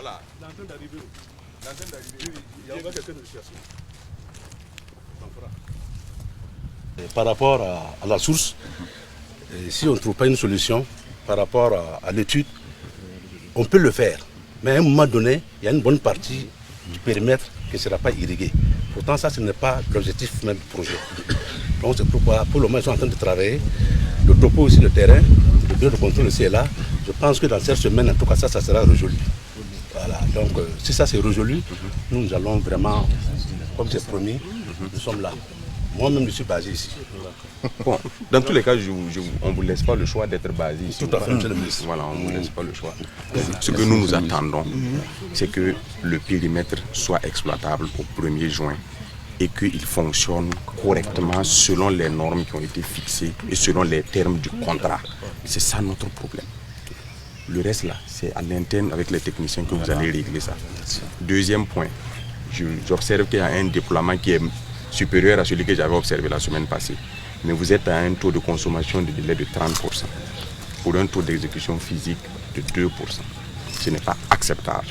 Voilà. L'antenne d'arrivée. L'antenne d'arrivée. Il y a quelques négociations. Par rapport à la source, si on ne trouve pas une solution par rapport à l'étude, on peut le faire. Mais à un moment donné, il y a une bonne partie du périmètre qui ne sera pas irriguée. Pourtant, ça, ce n'est pas l'objectif même du projet. Donc, c'est pourquoi, pour le moment, ils sont en train de travailler. Le topo aussi, le terrain, le bureau de contrôle aussi est là. Je pense que dans cette semaine, en tout cas, ça sera résolu. Voilà. Donc, si ça c'est résolu, nous allons vraiment, comme c'est promis, nous sommes là. Moi-même, je suis basé ici. Bon, dans tous les cas, on ne vous laisse pas le choix d'être basé ici. Tout à fait, monsieur le ministre. Voilà, on ne vous laisse pas le choix. Ce que nous attendons, c'est que le périmètre soit exploitable au 1er juin et qu'il fonctionne correctement selon les normes qui ont été fixées et selon les termes du contrat. C'est ça notre problème. Le reste là, c'est à l'interne avec les techniciens que vous allez régler ça. Deuxième point, j'observe qu'il y a un déploiement qui est supérieur à celui que j'avais observé la semaine passée. Mais vous êtes à un taux de consommation de délai de 30% pour un taux d'exécution physique de 2%. Ce n'est pas acceptable.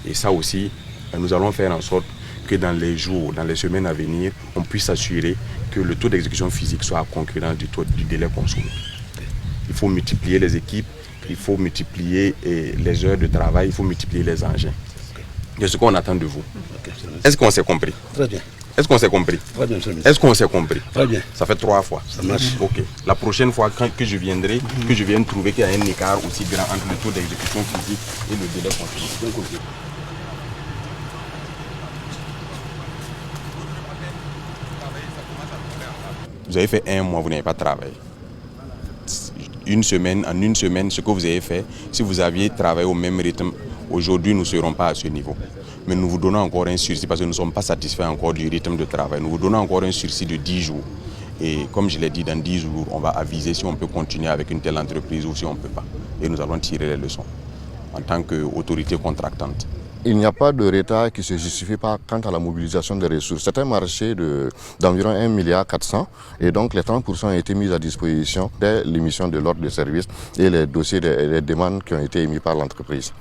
Et ça aussi, nous allons faire en sorte que dans les jours, dans les semaines à venir, on puisse s'assurer que le taux d'exécution physique soit à concurrence du délai consommé. Il faut multiplier les équipes, il faut multiplier les heures de travail, il faut multiplier les engins. C'est ce qu'on attend de vous. Est-ce qu'on s'est compris? Très bien. Est-ce qu'on s'est compris? Très bien, monsieur le ministre. Est-ce qu'on s'est compris? Très bien. Ça fait 3 fois. Ça marche. Ok. La prochaine fois que je viendrai, que je vienne trouver qu'il y a un écart aussi grand entre le taux d'exécution physique et le délai consommé. Vous avez fait 1 mois, vous n'avez pas travaillé. En une semaine, ce que vous avez fait, si vous aviez travaillé au même rythme, aujourd'hui nous ne serons pas à ce niveau. Mais nous vous donnons encore un sursis parce que nous ne sommes pas satisfaits encore du rythme de travail. Nous vous donnons encore un sursis de 10 jours. Et comme je l'ai dit, dans 10 jours, on va aviser si on peut continuer avec une telle entreprise ou si on ne peut pas. Et nous allons tirer les leçons en tant qu'autorité contractante. Il n'y a pas de retard qui ne se justifie pas quant à la mobilisation des ressources. C'est un marché d'environ 1,4 milliard et donc les 30% ont été mis à disposition dès l'émission de l'ordre de service et les dossiers, les demandes qui ont été émis par l'entreprise.